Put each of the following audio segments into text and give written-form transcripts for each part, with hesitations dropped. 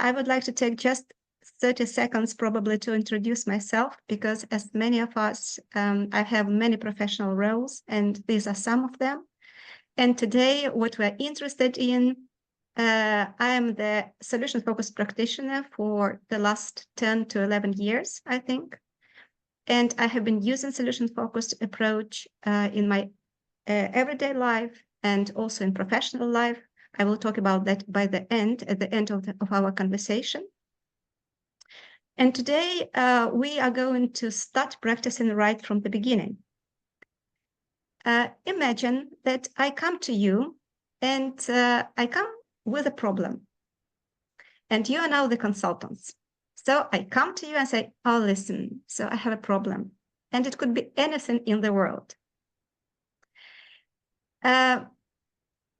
I would like to take just 30 seconds probably to introduce myself, because as many of us, I have many professional roles, and these are some of them. And today, what we're interested in, I am the solution-focused practitioner for the last 10 to 11 years, I think. And I have been using solution-focused approach in my everyday life and also in professional life. I will talk about that at the end of our conversation. And today we are going to start practicing right from the beginning. Imagine that I come to you and I come with a problem. And you are now the consultants. So I come to you and say, oh, listen, so I have a problem. And it could be anything in the world.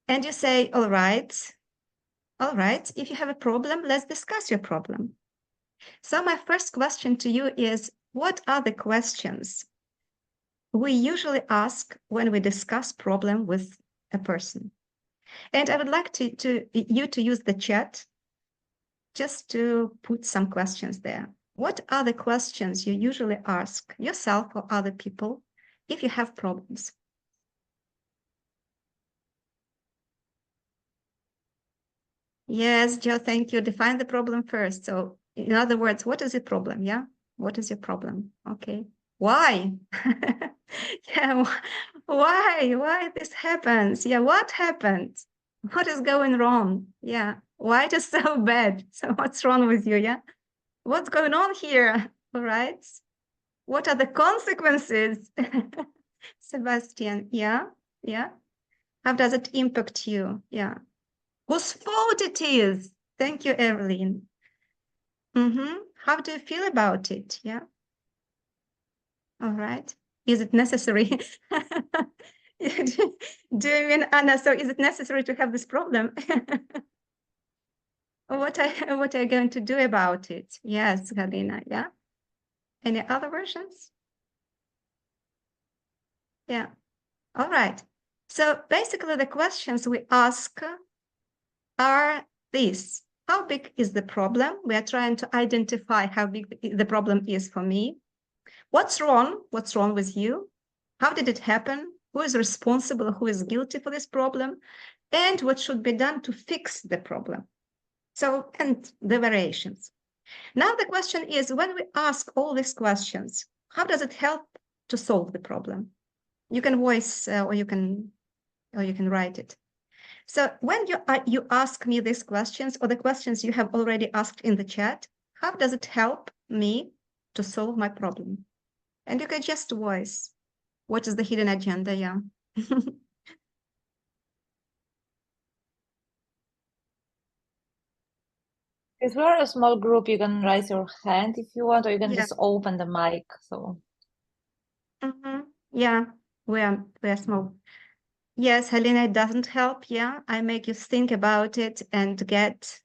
And you say, all right, if you have a problem, let's discuss your problem. So my first question to you is, what are the questions we usually ask when we discuss problem with a person? And I would like you to use the chat just to put some questions there. What are the questions you usually ask yourself or other people if you have problems? Yes, Joe, thank you. Define the problem first. So in other words, what is your problem? Yeah. What is your problem? Okay. Why? Yeah. Why this happens? Yeah. What happened? What is going wrong? Yeah. Why it is so bad? So what's wrong with you? Yeah. What's going on here? All right. What are the consequences? Sebastian. Yeah. Yeah. How does it impact you? Yeah. Whose fault it is? Thank you, Evelyn. How do you feel about it? Yeah. All right. Is it necessary? Do you mean, Anna, so is it necessary to have this problem? What are you going to do about it? Yes, Galina, yeah. Any other versions? Yeah. All right. So basically the questions we ask are these. How big is the problem? We are trying to identify how big the problem is for me. What's wrong? What's wrong with you? How did it happen? Who is responsible? Who is guilty for this problem? And what should be done to fix the problem? So, and the variations. Now the question is, when we ask all these questions, how does it help to solve the problem? You can voice or you can write it. So when you ask me these questions, or the questions you have already asked in the chat, how does it help me to solve my problem? And you can just voice what is the hidden agenda. Yeah. If we're a small group, you can raise your hand if you want, or you can just open the mic. So. Yeah, we are small. Yes, Helena, it doesn't help. Yeah, I make you think about it and get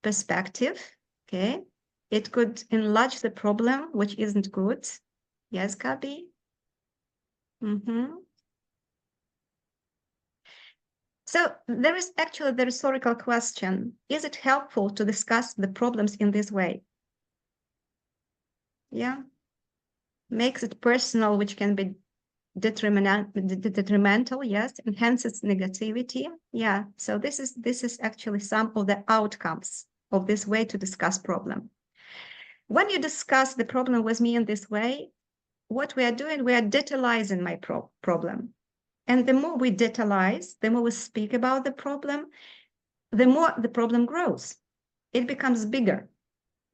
perspective. Okay, it could enlarge the problem, which isn't good. Yes, Gabi. So there is actually the rhetorical question: is it helpful to discuss the problems in this way? Yeah, makes it personal, which can be detrimental. Yes, enhances negativity. Yeah, so this is actually some of the outcomes of this way to discuss problem. When you discuss the problem with me in this way, what we are doing, we are detailizing my problem. And the more we detailize, the more we speak about the problem, the more the problem grows. It becomes bigger.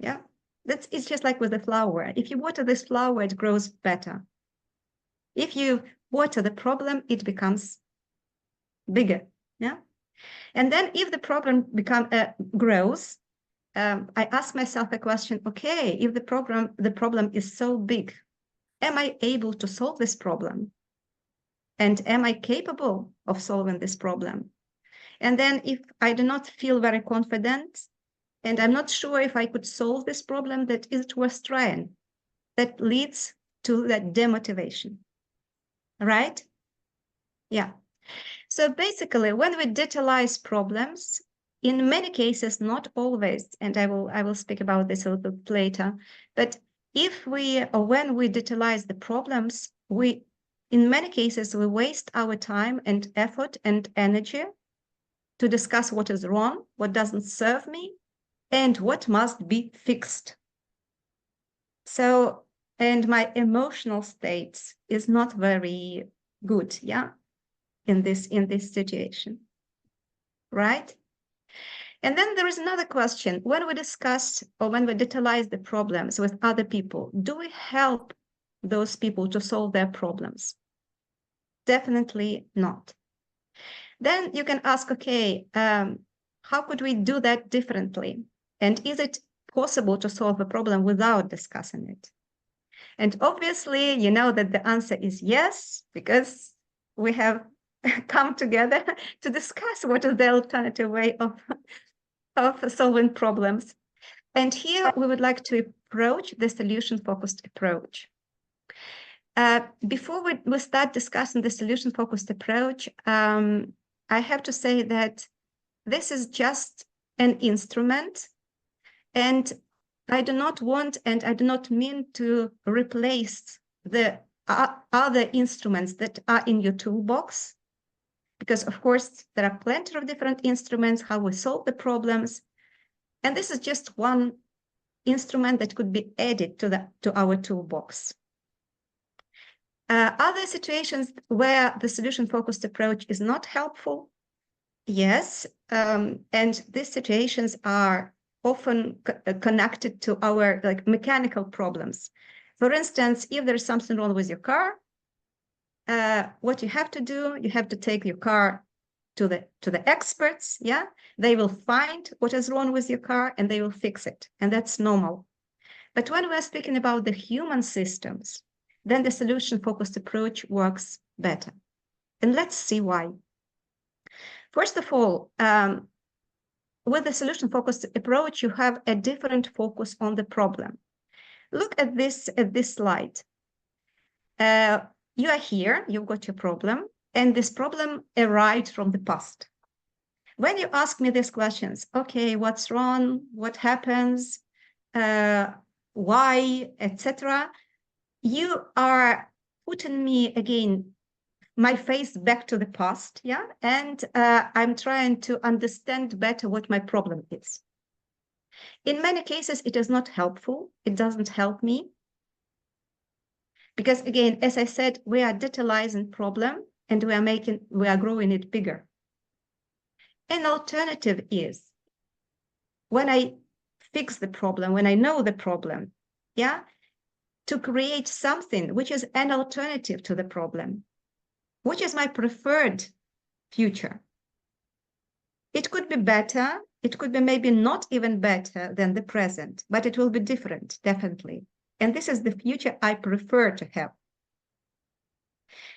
Yeah, it's just like with the flower. If you water this flower, it grows better. If you water the problem, it becomes bigger. Yeah, and then if the problem grows, I ask myself a question: okay, if the problem is so big, am I able to solve this problem? And am I capable of solving this problem? And then if I do not feel very confident, and I'm not sure if I could solve this problem, that is it worth trying. That leads to that demotivation, right? Yeah. So basically, when we detailize problems, in many cases, not always, and I will speak about this a little bit later, but if we, or when we detailize the problems, in many cases, we waste our time and effort and energy to discuss what is wrong, what doesn't serve me, and what must be fixed. So, and my emotional state is not very good, yeah, in this situation, right? And then there is another question. When we discuss or when we detailize the problems with other people, do we help those people to solve their problems? Definitely not. Then you can ask, okay, how could we do that differently? And is it possible to solve a problem without discussing it? And obviously, you know that the answer is yes, because we have come together to discuss what is the alternative way of solving problems. And here we would like to approach the solution-focused approach. Before we start discussing the solution-focused approach, I have to say that this is just an instrument, and I do not want and I do not mean to replace the other instruments that are in your toolbox, because of course there are plenty of different instruments how we solve the problems, and this is just one instrument that could be added to our toolbox. Other situations where the solution-focused approach is not helpful, yes, and these situations are often connected to our mechanical problems. For instance, if there's something wrong with your car, what you have to do, you have to take your car to the experts, yeah? They will find what is wrong with your car and they will fix it, and that's normal. But when we're speaking about the human systems, then the solution-focused approach works better. And let's see why. First of all, with the solution-focused approach, you have a different focus on the problem. Look at this slide. You are here, you've got your problem, and this problem arrived from the past. When you ask me these questions, okay, what's wrong? What happens? Why, etc., you are putting me again, my face back to the past, yeah? And I'm trying to understand better what my problem is. In many cases, it is not helpful. It doesn't help me. Because again, as I said, we are detailizing problem and we are growing it bigger. An alternative is when I fix the problem, when I know the problem, yeah, to create something which is an alternative to the problem, which is my preferred future. It could be better. It could be maybe not even better than the present, but it will be different, definitely. And this is the future I prefer to have.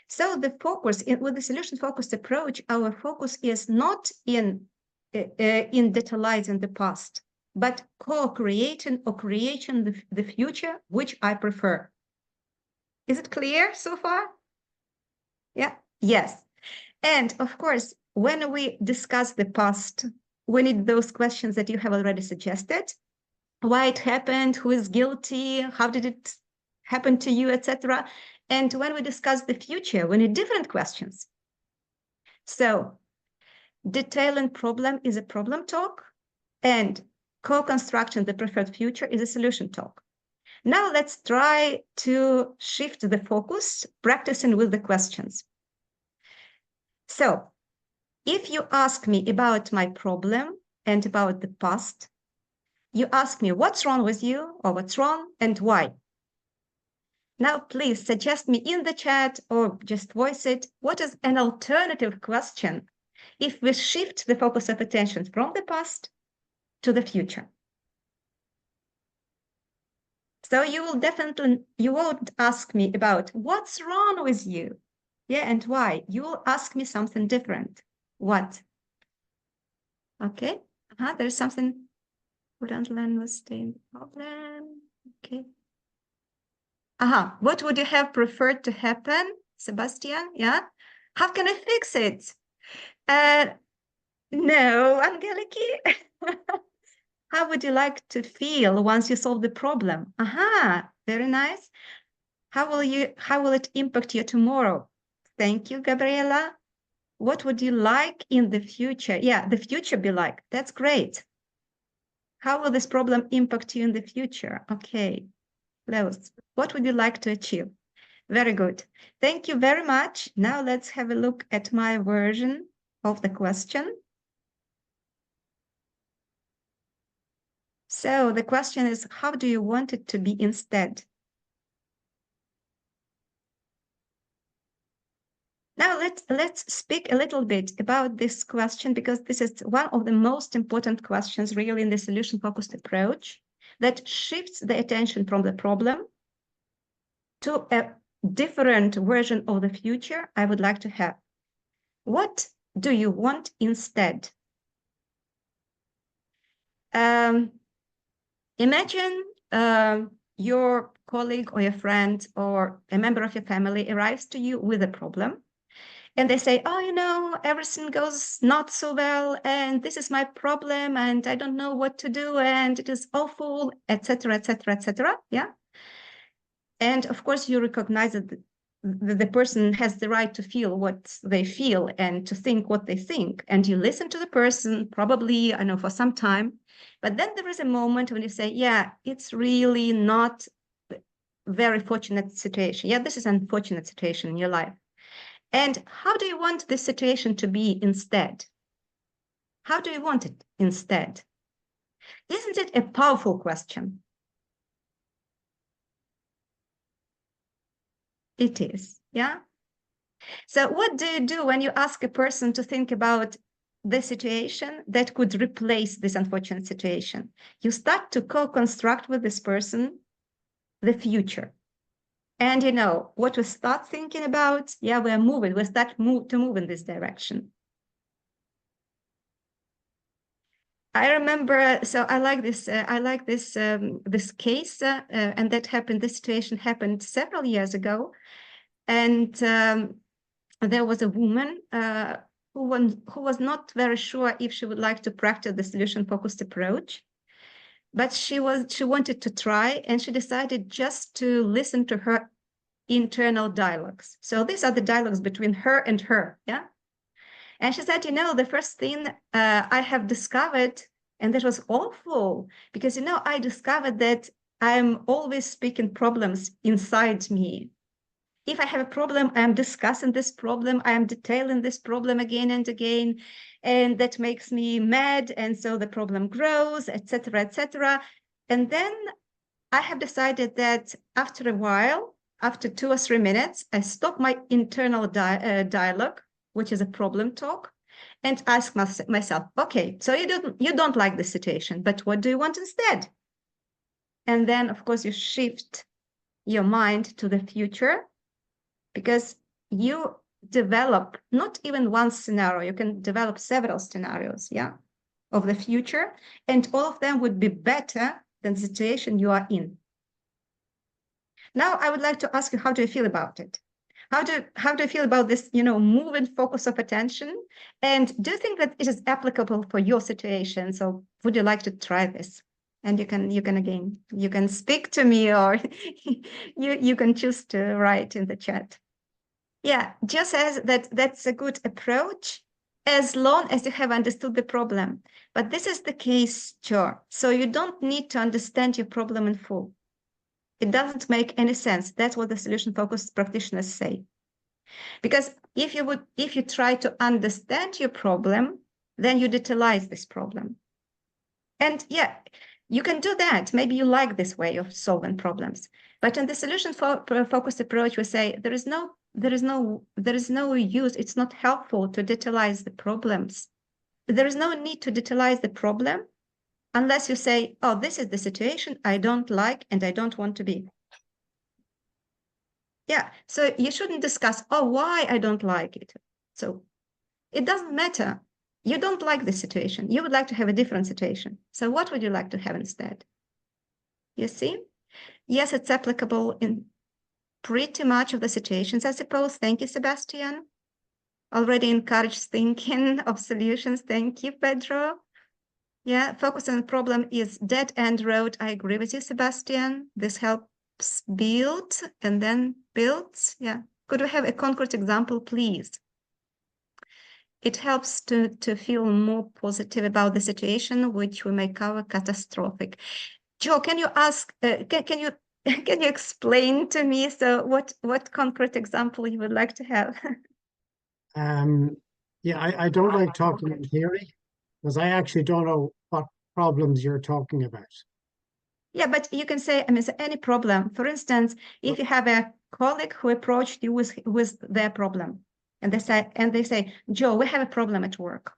So the focus with the solution-focused approach, our focus is not in detailizing the past, but co-creating or creating the future, which I prefer. Is it clear so far? Yeah, yes. And of course, when we discuss the past, we need those questions that you have already suggested. Why it happened, who is guilty, how did it happen to you, etc. And when we discuss the future, we need different questions. So detailing problem is a problem talk, and co-construction the preferred future is a solution talk. Now let's try to shift the focus, practicing with the questions. So if you ask me about my problem and about the past, you ask me what's wrong with you or what's wrong and why. Now, please suggest me in the chat or just voice it. What is an alternative question if we shift the focus of attention from the past to the future? So you won't ask me about what's wrong with you, yeah, and why. You will ask me something different. What? Okay. There's something. Wouldn't learn was the problem. Okay. What would you have preferred to happen, Sebastian? Yeah. How can I fix it? No, Angeliki. How would you like to feel once you solve the problem? Aha, very nice. How will it impact you tomorrow? Thank you, Gabriela. What would you like in the future? Yeah, the future be like. That's great. How will this problem impact you in the future? Okay, Lewis, what would you like to achieve? Very good. Thank you very much. Now let's have a look at my version of the question. So the question is, how do you want it to be instead? Now let's speak a little bit about this question, because this is one of the most important questions really in the solution-focused approach that shifts the attention from the problem to a different version of the future I would like to have. What do you want instead? Imagine your colleague or your friend or a member of your family arrives to you with a problem, and they say, oh, you know, everything goes not so well, and this is my problem, and I don't know what to do, and it is awful, etc., etc., etc. Yeah. And of course, you recognize that the person has the right to feel what they feel and to think what they think. And you listen to the person, probably, I know, for some time. But then there is a moment when you say, yeah, it's really not a very fortunate situation. Yeah, this is an unfortunate situation in your life. And how do you want this situation to be instead? How do you want it instead? Isn't it a powerful question? It is, yeah? So what do you do when you ask a person to think about the situation that could replace this unfortunate situation? You start to co-construct with this person the future. And you know, what we start thinking about, yeah, we start to move in this direction. I remember, so I like this this case, and that happened, this situation happened several years ago. And there was a woman who was not very sure if she would like to practice the solution-focused approach, but she wanted to try, and she decided just to listen to her internal dialogues. So these are the dialogues between her and her, yeah? And she said, you know, the first thing I have discovered, and that was awful, because, you know, I discovered that I'm always speaking problems inside me. If I have a problem, I am discussing this problem, I am detailing this problem again and again, and that makes me mad, and so the problem grows, etc., etc. And then I have decided that after a while, after 2 or 3 minutes, I stop my internal dialogue, which is a problem talk, and ask myself, okay, so you don't like the situation, but what do you want instead? And then, of course, you shift your mind to the future, because you develop not even one scenario, you can develop several scenarios, yeah, of the future, and all of them would be better than the situation you are in. Now, I would like to ask you, how do you feel about it? How do you feel about this, you know, move and focus of attention? And do you think that it is applicable for your situation? So would you like to try this? And you can speak to me, or you can choose to write in the chat. Yeah, just as that's a good approach as long as you have understood the problem. But this is the case, Joe. So you don't need to understand your problem in full. It doesn't make any sense. That's what the solution-focused practitioners say. Because if you try to understand your problem, then you detailize this problem. And yeah, you can do that. Maybe you like this way of solving problems. But in the solution-focused approach, we say there is no use. It's not helpful to detailize the problems. There is no need to detailize the problem unless you say, oh, this is the situation I don't like and I don't want to be. Yeah, so you shouldn't discuss, oh, why I don't like it. So it doesn't matter. You don't like this situation. You would like to have a different situation. So what would you like to have instead? You see? Yes, it's applicable in pretty much of the situations, I suppose. Thank you, Sebastian. already encouraged thinking of solutions. Thank you, Pedro. Yeah, focus on the problem is dead end road. I agree with you, Sebastian. This helps build and then builds. Yeah. Could we have a concrete example, please? It helps to feel more positive about the situation, which we may cover catastrophic. Joe, can you ask? Can you can you explain to me? So, what concrete example you would like to have? Yeah, I don't like talking in theory because I actually don't know what problems you're talking about. Yeah, but you can say, I mean, so any problem. For instance, if you have a colleague who approached you with their problem, and they say, Joe, we have a problem at work.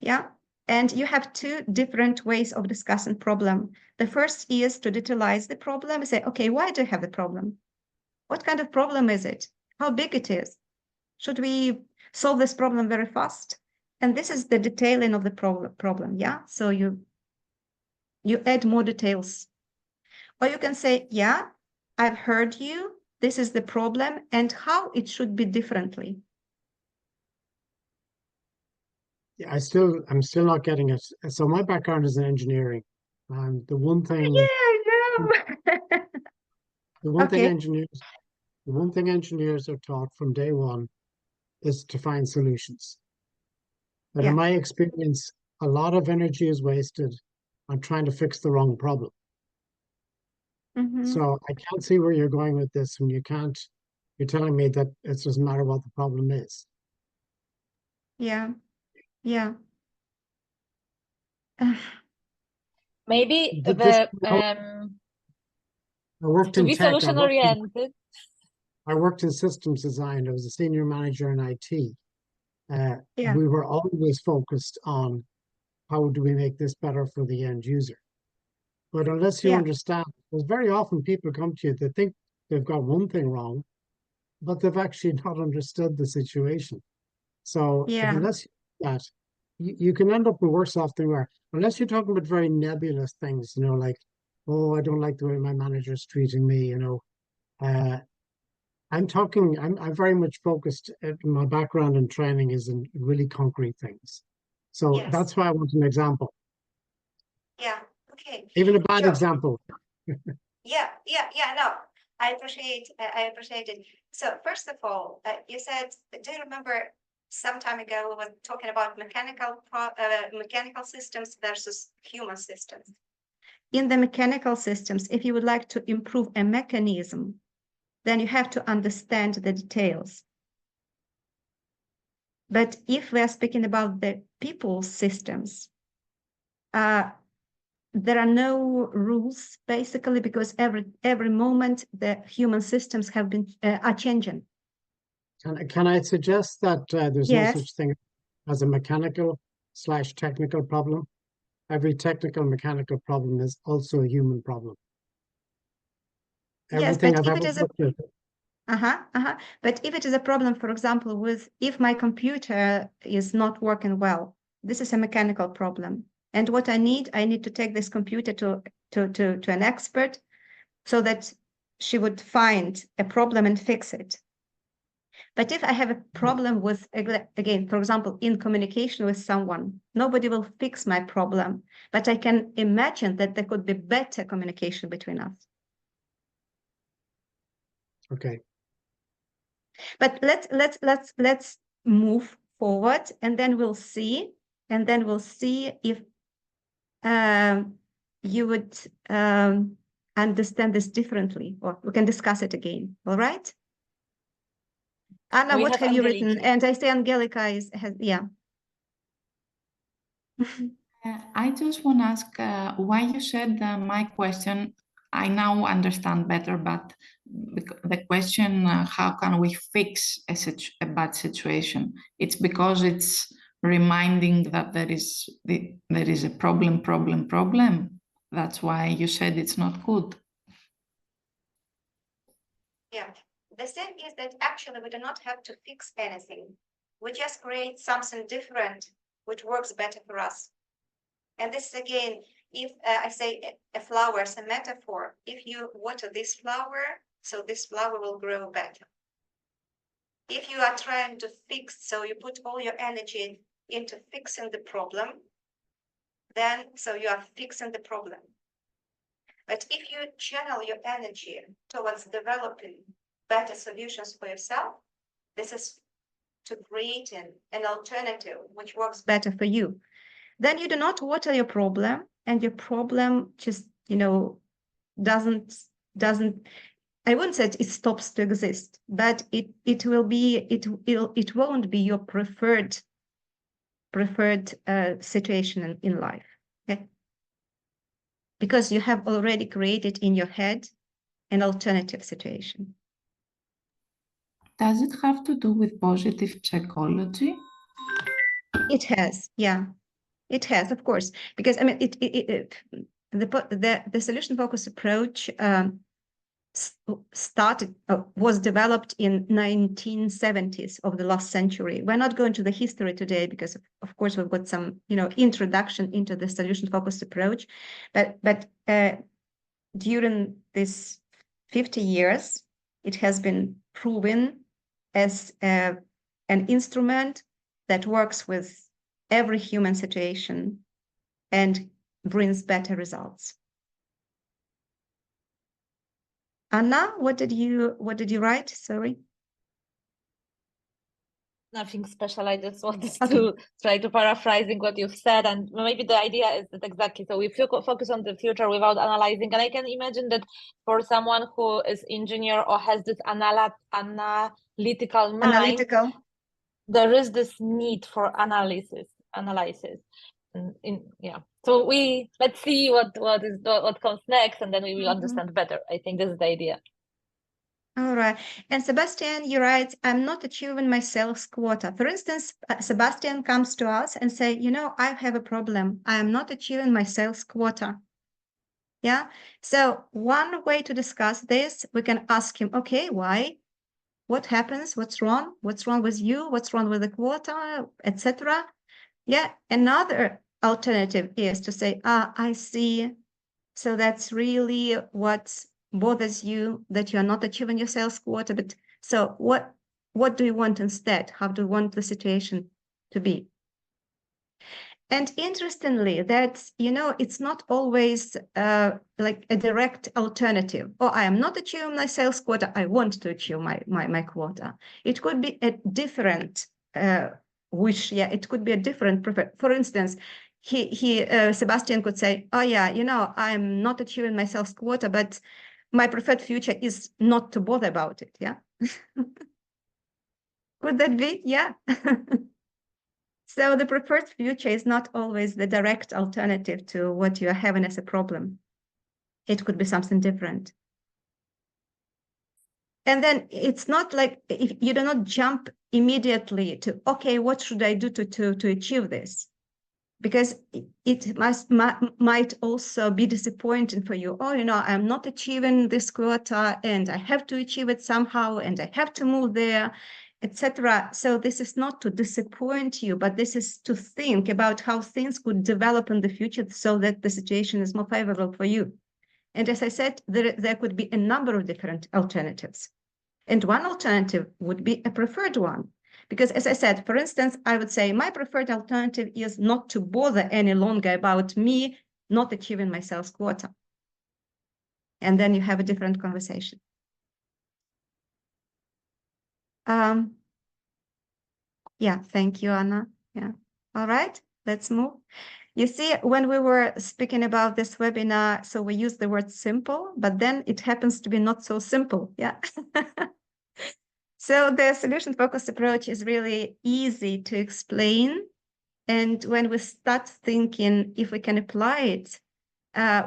Yeah, and you have two different ways of discussing problem. The first is to detailize the problem and say, okay, why do you have the problem? What kind of problem is it? How big it is? Should we solve this problem very fast? And this is the detailing of the problem. Yeah, so you add more details. Or you can say, yeah, I've heard you. This is the problem and how it should be differently. Yeah, I'm still not getting it. So my background is in engineering, and the one thing, Yeah, I know. the one thing Okay. engineers are taught from day one is to find solutions. But in Yeah. my experience, a lot of energy is wasted on trying to fix the wrong problem. Mm-hmm. So I can't see where you're going with this when you're telling me that it doesn't matter what the problem is. Yeah. Yeah. Maybe I worked to in be tech. solution oriented. I worked in systems design. I was a senior manager in IT. Yeah. We were always focused on how do we make this better for the end user. But unless you Yeah. understand, because very often people come to you, they think they've got one thing wrong, but they've actually not understood the situation. So Yeah. unless that, you can end up with worse off than you are. Unless you're talking about very nebulous things, like, oh, I don't like the way my manager's treating me, I'm very much focused, my background and training is in really concrete things. So Yes. that's why I want an example. Yeah. Okay. Even a bad Joe. example. Yeah. No, I appreciate it. So first of all, you said, do you remember some time ago we were talking about mechanical systems versus human systems? In the mechanical systems, if you would like to improve a mechanism, then you have to understand the details. But if we are speaking about the people systems, there are no rules basically because every moment the human systems have been are changing. Can I suggest that there's Yes. no such thing as a mechanical/technical problem? Every technical mechanical problem is also a human problem. Yes, Everything but I've if ever it is looked at. But if it is a problem, for example, if my computer is not working well, this is a mechanical problem. And what I need to take this computer to an expert so that she would find a problem and fix it. But if I have a problem with, again, for example, in communication with someone, nobody will fix my problem, but I can imagine that there could be better communication between us. Okay. But let's move forward, and then we'll see if you would understand this differently, or we can discuss it again. All right, Anna, We what have have you written? Angelique. And I say Angelica has yeah. I just want to ask why you said my question. I now understand better, but the question, how can we fix a bad situation? It's because it's reminding that there is a problem. That's why you said it's not good. Yeah, the thing is that actually we do not have to fix anything. We just create something different which works better for us. And this again, if I say a flower is a metaphor, if you water this flower, so this flower will grow better. If you are trying to fix, so you put all your energy into fixing the problem, then so you are fixing the problem. But if you channel your energy towards developing better solutions for yourself, this is to create an alternative which works better for you. Then you do not water your problem, and your problem just, doesn't, I wouldn't say it stops to exist, but it won't be your preferred situation in life. Okay? Because you have already created in your head an alternative situation. Does it have to do with positive psychology? It has, yeah, it has, of course, because I mean, the solution focused approach was developed in 1970s of the last century. We're not going to the history today because, of course, we've got some, introduction into the solution focused approach, but during this 50 years, it has been proven as an instrument that works with every human situation and brings better results. Anna, what did you write? Sorry. Nothing special. I just wanted Okay. to try to paraphrasing what you've said, and maybe the idea is that exactly. So we focus on the future without analyzing, and I can imagine that for someone who is engineer or has this analytical mind, there is this need for analysis. So let's see what comes next, and then we will understand better. I think this is the idea. All right. And Sebastian, you write, I'm not achieving my sales quota. For instance, Sebastian comes to us and say, I have a problem. I am not achieving my sales quota. Yeah. So one way to discuss this, we can ask him, okay, why? What happens? What's wrong? What's wrong with you? What's wrong with the quota, etc.? Yeah. Another alternative is to say, I see. So that's really what bothers you, that you're not achieving your sales quota. But so what do you want instead? How do you want the situation to be? And interestingly, that, it's not always like a direct alternative. Oh, I am not achieving my sales quota. I want to achieve my quota. It could be a different wish. Yeah, it could be a different prefer. For instance, Sebastian could say, oh yeah, I'm not achieving my sales quota, but my preferred future is not to bother about it. Yeah. Could that be? Yeah. So the preferred future is not always the direct alternative to what you're having as a problem. It could be something different. And then it's not like if you do not jump immediately to, okay, what should I do to achieve this? Because it might also be disappointing for you. Oh, I'm not achieving this quota and I have to achieve it somehow and I have to move there, etc. So this is not to disappoint you, but this is to think about how things could develop in the future so that the situation is more favorable for you. And as I said, there could be a number of different alternatives. And one alternative would be a preferred one. Because as I said, for instance, I would say my preferred alternative is not to bother any longer about me not achieving my sales quota. And then you have a different conversation. Yeah, thank you, Anna. Yeah. All right, let's move. You see, when we were speaking about this webinar, so we use the word simple, but then it happens to be not so simple. Yeah. So the solution-focused approach is really easy to explain. And when we start thinking if we can apply it,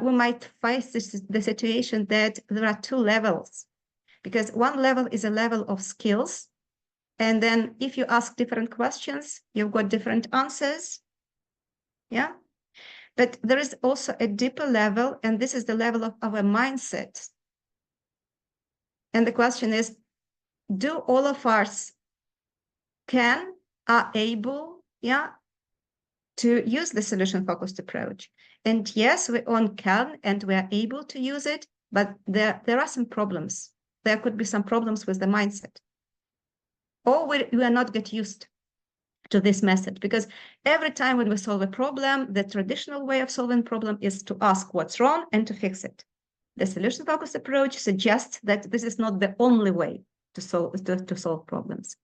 we might face the situation that there are two levels. Because one level is a level of skills. And then if you ask different questions, you've got different answers. Yeah. But there is also a deeper level, and this is the level of our mindset. And the question is, do all of us are able, to use the solution-focused approach? And yes, we all can, and we are able to use it, but there are some problems. There could be some problems with the mindset. or we will not get used to this method, because every time when we solve a problem, the traditional way of solving problem is to ask what's wrong and to fix it. The solution-focused approach suggests that this is not the only way to solve problems,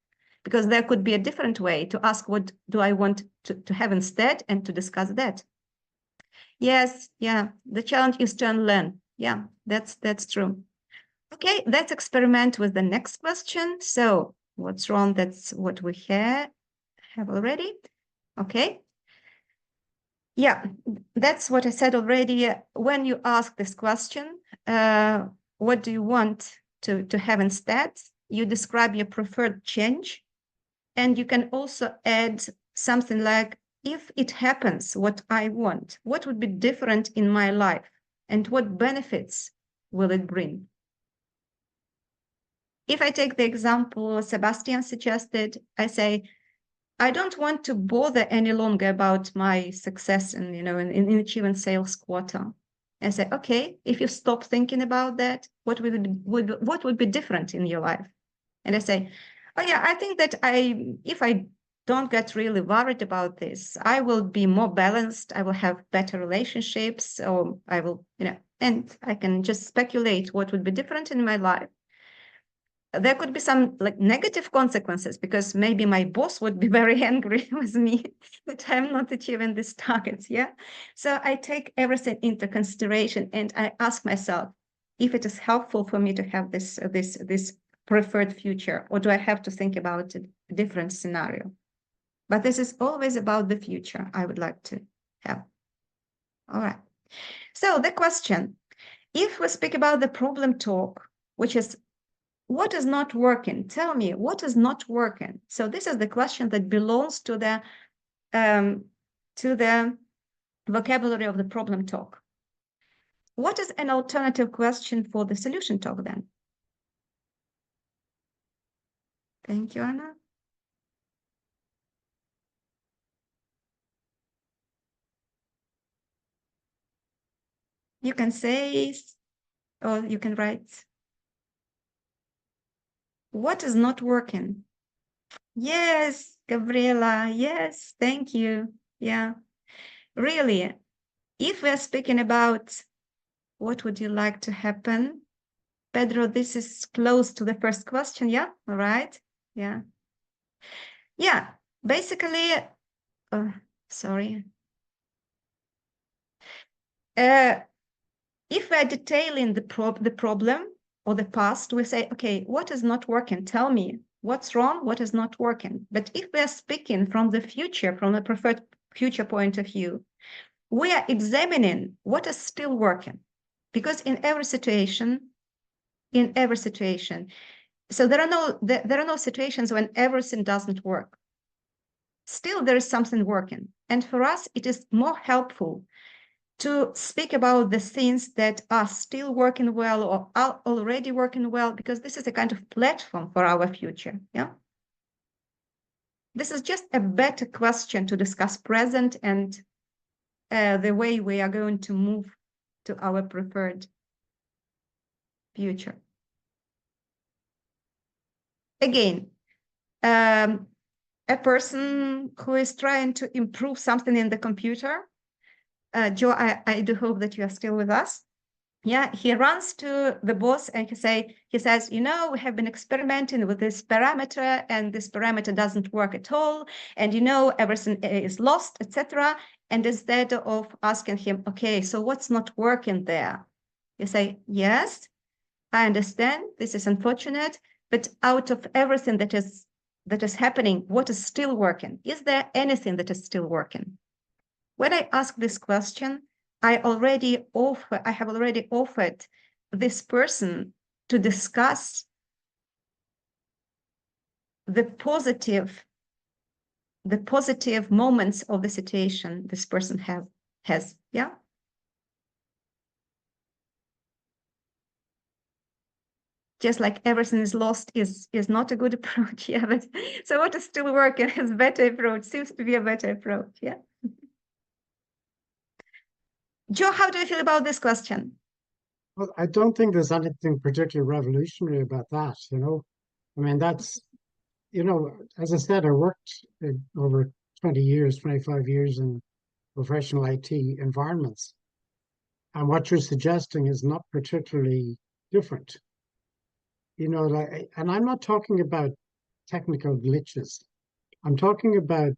because there could be a different way to ask what do I want to have instead and to discuss that. Yes, yeah, the challenge is to unlearn. Yeah, that's true. Okay, let's experiment with the next question. So what's wrong? That's what we have already. Okay. Yeah, that's what I said already. When you ask this question, what do you want to have instead? You describe your preferred change. And you can also add something like, if it happens what I want, what would be different in my life? And what benefits will it bring? If I take the example Sebastian suggested, I say, I don't want to bother any longer about my success in, in achieving sales quota. I say, okay, if you stop thinking about that, what would be different in your life? And I say, oh yeah, I think that if I don't get really worried about this, I will be more balanced. I will have better relationships, or I will, and I can just speculate what would be different in my life. There could be some negative consequences, because maybe my boss would be very angry with me that I'm not achieving these targets. Yeah. So I take everything into consideration and I ask myself if it is helpful for me to have this preferred future, or do I have to think about a different scenario? But this is always about the future I would like to have. All right. So the question, if we speak about the problem talk, which is, what is not working? Tell me, what is not working? So this is the question that belongs to the vocabulary of the problem talk. What is an alternative question for the solution talk then? Thank you, Anna. You can say, or you can write. What is not working? Yes, Gabriela. Yes, thank you. Yeah, really. If we're speaking about what would you like to happen, Pedro, this is close to the first question. Yeah, all right. Yeah. Yeah, basically, sorry. If we're detailing the problem or the past, we say, okay, what is not working? Tell me what's wrong, what is not working. But if we're speaking from the future, from the preferred future point of view, we are examining what is still working. Because in every situation, so there are no situations when everything doesn't work. Still, there is something working. And for us, it is more helpful to speak about the things that are still working well or are already working well, because this is a kind of platform for our future. Yeah. This is just a better question to discuss present and the way we are going to move to our preferred future. Again, a person who is trying to improve something in the computer, Joe, I do hope that you are still with us. Yeah, he runs to the boss and he says, we have been experimenting with this parameter and this parameter doesn't work at all. And, everything is lost, etc. And instead of asking him, okay, so what's not working there? You say, yes, I understand. This is unfortunate, but out of everything that is happening, what is still working? Is there anything that is still working? When I ask this question, I have already offered this person to discuss the positive moments of the situation this person has. Yeah. Just like everything is lost is not a good approach. Yeah. But, so what is still working is better approach, seems to be a better approach. Yeah. Joe, how do you feel about this question? Well, I don't think there's anything particularly revolutionary about that, I mean, you know, as I said, I worked over 20 years, 25 years in professional IT environments. And what you're suggesting is not particularly different. You know, like, and I'm not talking about technical glitches. I'm talking about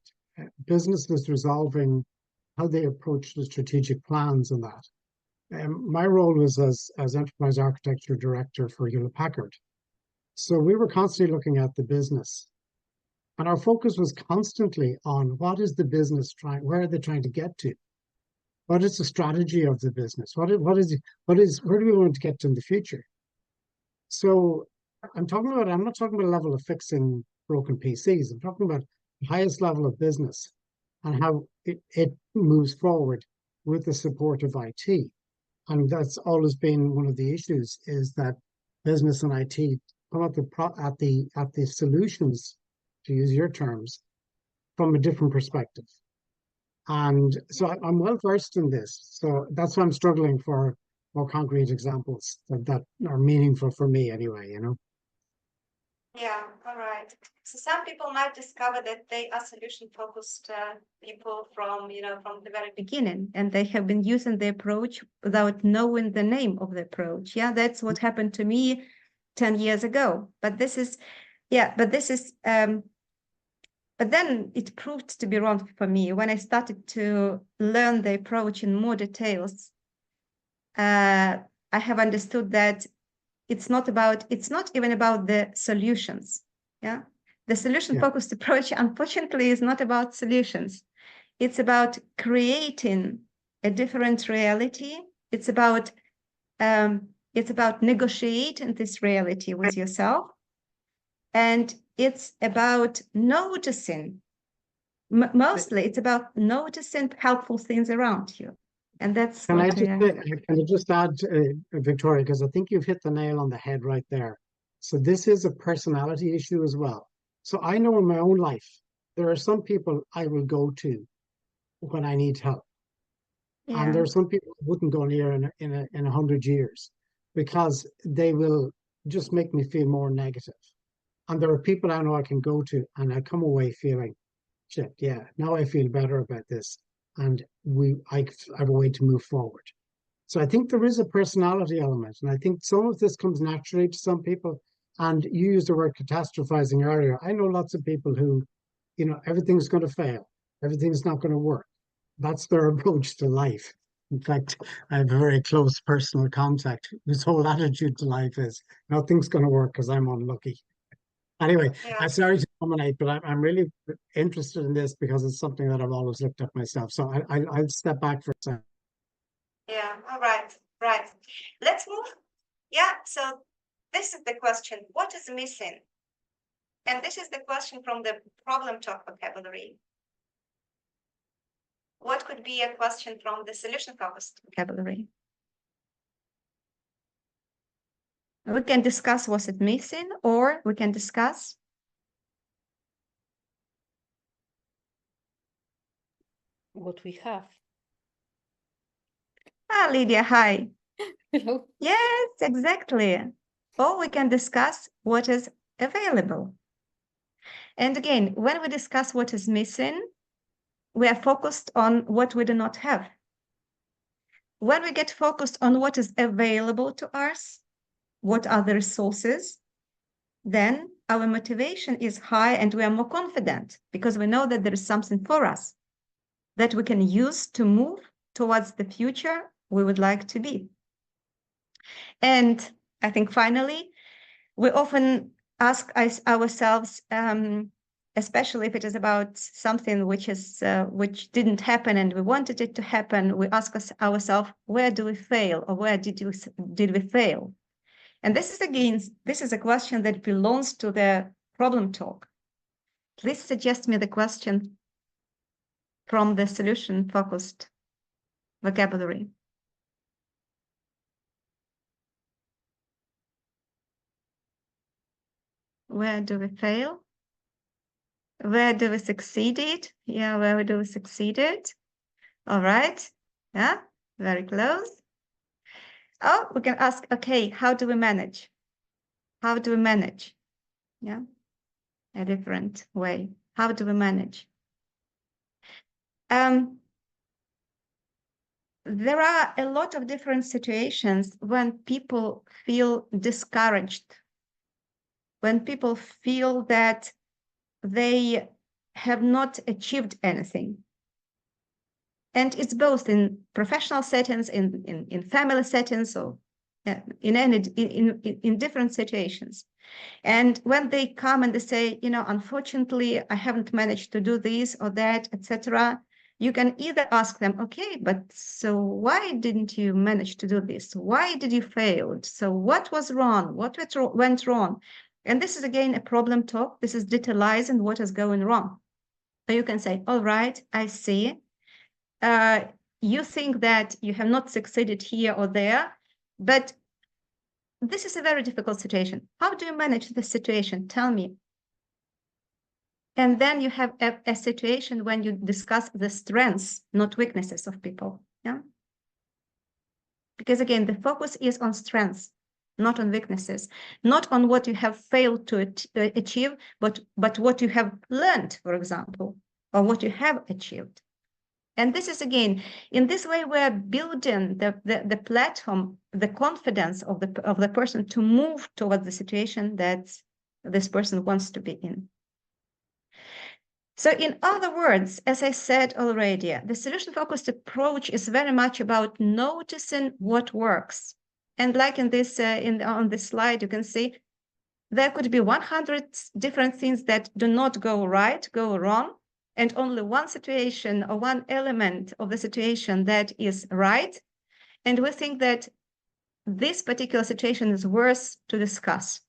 businesses resolving how they approach the strategic plans and that. My role was as enterprise architecture director for Hewlett Packard. So we were constantly looking at the business. And our focus was constantly on what is the business trying, where are they trying to get to? What is the strategy of the business? Where do we want to get to in the future? So I'm not talking about a level of fixing broken PCs. I'm talking about the highest level of business and how it moves forward with the support of IT. And that's always been one of the issues, is that business and IT come at the solutions, to use your terms, from a different perspective. And so I'm well versed in this. So that's why I'm struggling for more concrete examples that are meaningful for me anyway, you know? Yeah, all right. So some people might discover that they are solution-focused people from the very beginning, and they have been using the approach without knowing the name of the approach. Yeah, that's what happened to me 10 years ago. But then it proved to be wrong for me when I started to learn the approach in more details. I have understood that it's not even about the solutions. Yeah, the solution-focused approach, unfortunately, is not about solutions. It's about creating a different reality. It's about negotiating this reality with yourself, and it's about noticing. Mostly, it's about noticing helpful things around you. And that's Can I just add, Victoria, because I think you've hit the nail on the head right there. So this is a personality issue as well. So I know in my own life, there are some people I will go to when I need help. Yeah. And there are some people who wouldn't go near in 100 years because they will just make me feel more negative. And there are people I know I can go to and I come away feeling, shit, yeah, now I feel better about this. And I have a way to move forward. So I think there is a personality element, and I think some of this comes naturally to some people. And you used the word catastrophizing earlier. I know lots of people who, you know, everything's going to fail, everything's not going to work. That's their approach to life. In fact, I have a very close personal contact whose whole attitude to life is nothing's going to work because I'm unlucky. Anyway, Yeah. I'm sorry to dominate, but I'm really interested in this because it's something that I've always looked at myself. So I'll step back for a second. Yeah, all right, right. Let's move. Yeah, so this is the question, what is missing? And this is the question from the problem talk vocabulary. What could be a question from the solution-focused vocabulary? We can discuss what's it missing, or we can discuss what we have. Ah, Lydia, hi. Hello. Yes, exactly. Or we can discuss what is available. And again, when we discuss what is missing, we are focused on what we do not have. When we get focused on what is available to us, what are the resources, then our motivation is high and we are more confident because we know that there is something for us that we can use to move towards the future we would like to be. And I think finally, we often ask ourselves, especially if it is about something which didn't happen and we wanted it to happen, we ask ourselves, where do we fail, or where did we fail? And this is a question that belongs to the problem talk. Please suggest me the question from the solution-focused vocabulary. Where do we fail? Where do we succeeded? Yeah, where do we succeeded? All right. Yeah, very close. Oh, we can ask, okay, how do we manage? How do we manage? Yeah. a different way? How do we manage? There are a lot of different situations when people feel discouraged, when people feel that they have not achieved anything. And it's both in professional settings, in family settings, or in different situations. And when they come and they say, you know, unfortunately, I haven't managed to do this or that, etc., you can either ask them, okay, but so why didn't you manage to do this? Why did you fail? So what was wrong? What went wrong? And this is, again, a problem talk. This is detailizing what is going wrong. So you can say, all right, I see. You think that you have not succeeded here or there, but this is a very difficult situation. How do you manage the situation? Tell me. And then you have a situation when you discuss the strengths, not weaknesses of people. Yeah. Because again, the focus is on strengths, not on weaknesses, not on what you have failed to achieve, but what you have learned, for example, or what you have achieved. And this is, again, in this way, we're building the platform, the confidence of the person to move towards the situation that this person wants to be in. So in other words, as I said already, the solution-focused approach is very much about noticing what works. And like in this, on this slide, you can see there could be 100 different things that do not go right, go wrong, and only one situation or one element of the situation that is right. And we think that this particular situation is worth to discuss.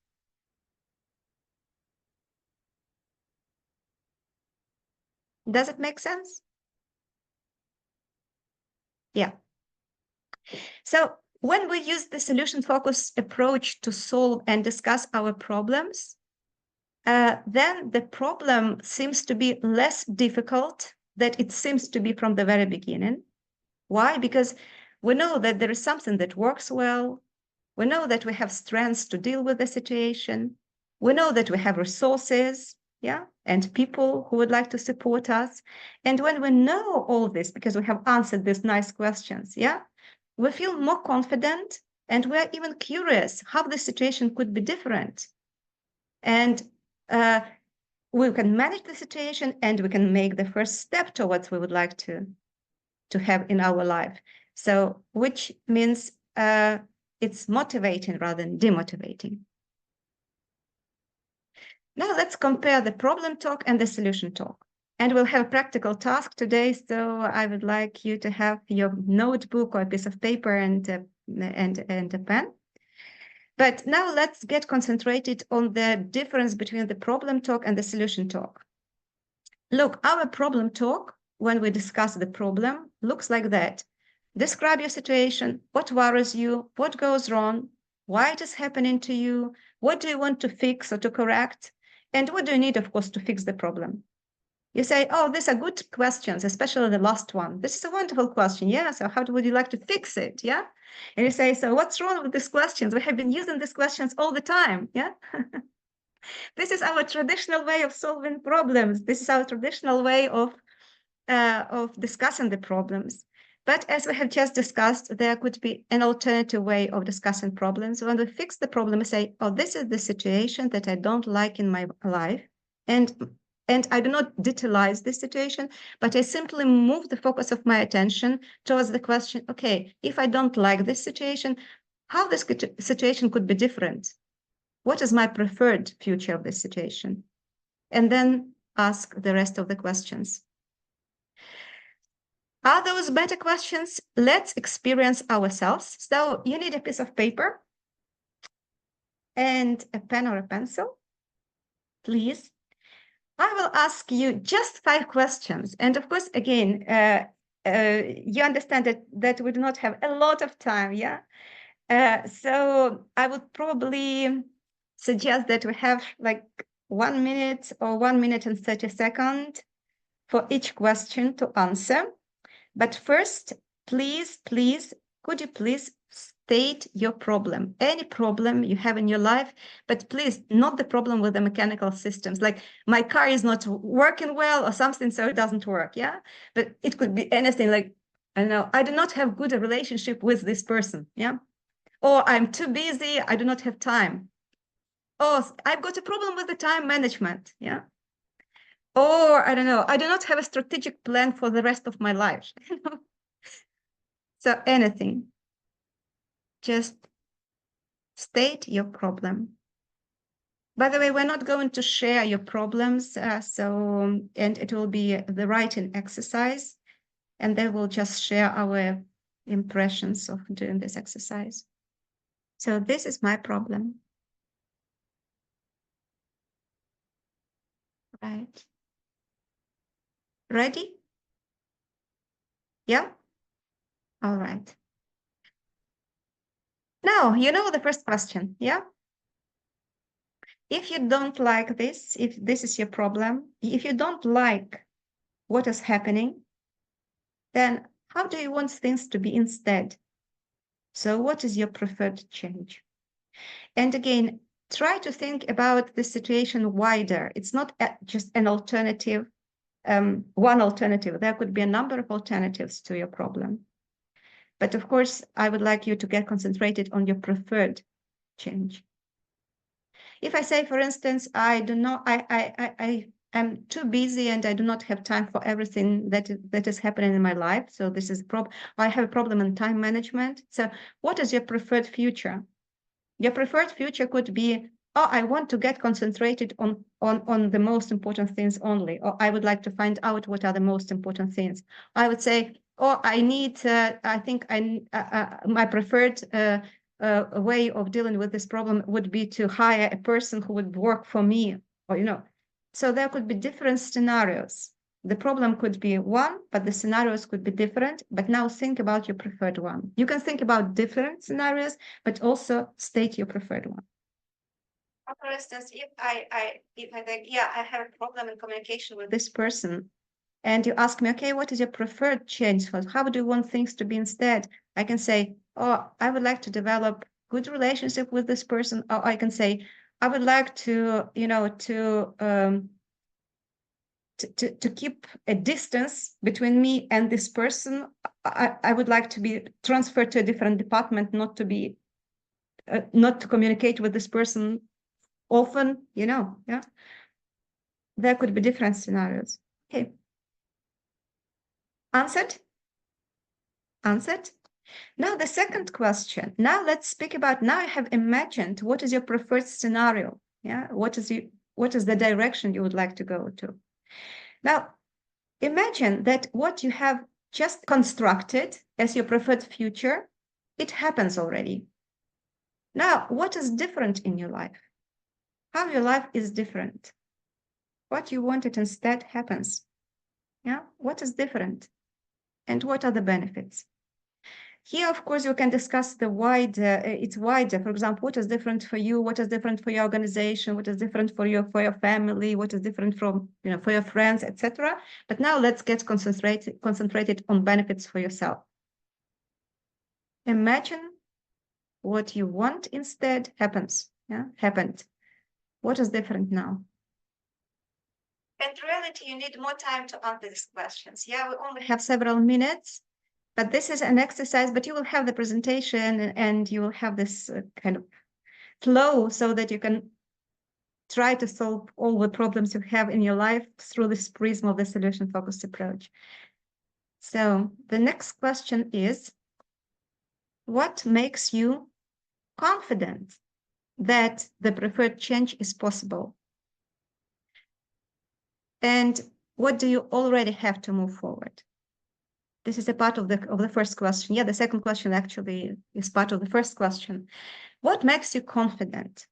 Does it make sense? Yeah. So when we use the solution-focused approach to solve and discuss our problems, then the problem seems to be less difficult than it seems to be from the very beginning. Why? Because we know that there is something that works well. We know that we have strengths to deal with the situation. We know that we have resources, yeah, and people who would like to support us. And when we know all this, because we have answered these nice questions, yeah, we feel more confident, and we're even curious how the situation could be different. And we can manage the situation, and we can make the first step towards what we would like to have in our life. So, which means it's motivating rather than demotivating. Now let's compare the problem talk and the solution talk. And we'll have a practical task today. So I would like you to have your notebook or a piece of paper and a pen. But now let's get concentrated on the difference between the problem talk and the solution talk. Look, our problem talk, when we discuss the problem, looks like that. Describe your situation, what worries you, what goes wrong, why it is happening to you, what do you want to fix or to correct, and what do you need, of course, to fix the problem. You say, oh, these are good questions, especially the last one. This is a wonderful question. Yeah, so how would you like to fix it? Yeah. And you say, so what's wrong with these questions? We have been using these questions all the time. Yeah. This is our traditional way of solving problems. This is our traditional way of discussing the problems. But as we have just discussed, there could be an alternative way of discussing problems. When we fix the problem, we say, oh, this is the situation that I don't like in my life. And I do not detailize this situation, but I simply move the focus of my attention towards the question, okay, if I don't like this situation, how this situation could be different? What is my preferred future of this situation? And then ask the rest of the questions. Are those better questions? Let's experience ourselves. So you need a piece of paper and a pen or a pencil, please. I will ask you just 5 questions. And of course, again, you understand that we do not have a lot of time, yeah? So I would probably suggest that we have like 1 minute or 1 minute and 30 seconds for each question to answer. But first, please, could you please state your problem, any problem you have in your life, but please, not the problem with the mechanical systems, like my car is not working well or something, so it doesn't work, yeah? But it could be anything, like, I don't know, I do not have good relationship with this person, yeah? Or I'm too busy, I do not have time. Oh, I've got a problem with the time management, yeah? Or, I don't know, I do not have a strategic plan for the rest of my life. So anything, just state your problem. By the way, we're not going to share your problems, and it will be the writing exercise, and then we'll just share our impressions of doing this exercise. So this is my problem. Right. Ready? Yeah? All right. Now, you know the first question, yeah? If you don't like this, if this is your problem, if you don't like what is happening, then how do you want things to be instead? So what is your preferred change? And again, try to think about the situation wider. It's not just an alternative, one alternative. There could be a number of alternatives to your problem. But of course, I would like you to get concentrated on your preferred change. If I say, for instance, I am too busy and I do not have time for everything that is happening in my life. So this is I have a problem in time management. So what is your preferred future? Your preferred future could be, oh, I want to get concentrated on the most important things only, or I would like to find out what are the most important things. I would say, oh, I need, I think my preferred way of dealing with this problem would be to hire a person who would work for me, or, you know, so there could be different scenarios. The problem could be one, but the scenarios could be different. But now think about your preferred one. You can think about different scenarios, but also state your preferred one. For instance, if I think, yeah, I have a problem in communication with this person, and you ask me, okay, what is your preferred change? How do you want things to be instead? I can say, oh, I would like to develop good relationship with this person. Or I can say, I would like to, you know, to keep a distance between me and this person. I would like to be transferred to a different department, not to be, not to communicate with this person often, you know, yeah. There could be different scenarios. Okay. Answered? Answered? Now the second question. Now let's speak about, now you have imagined what is your preferred scenario. Yeah, what is the direction you would like to go to? Now, imagine that what you have just constructed as your preferred future, it happens already. Now, what is different in your life? How your life is different? What you wanted instead happens. Yeah, what is different? And what are the benefits? Here, of course, you can discuss the wider, it's wider. For example, what is different for you? What is different for your organization? What is different for your family? What is different from, you know, for your friends, etc. But now let's get concentrated on benefits for yourself. Imagine what you want instead happens. Yeah, happened. What is different now? In reality, you need more time to answer these questions. Yeah, we only have several minutes. But this is an exercise, but you will have the presentation and you will have this kind of flow so that you can try to solve all the problems you have in your life through this prism of the solution-focused approach. So the next question is, what makes you confident that the preferred change is possible? And what do you already have to move forward? This is a part of the first question. Yeah, the second question actually is part of the first question. What makes you confident?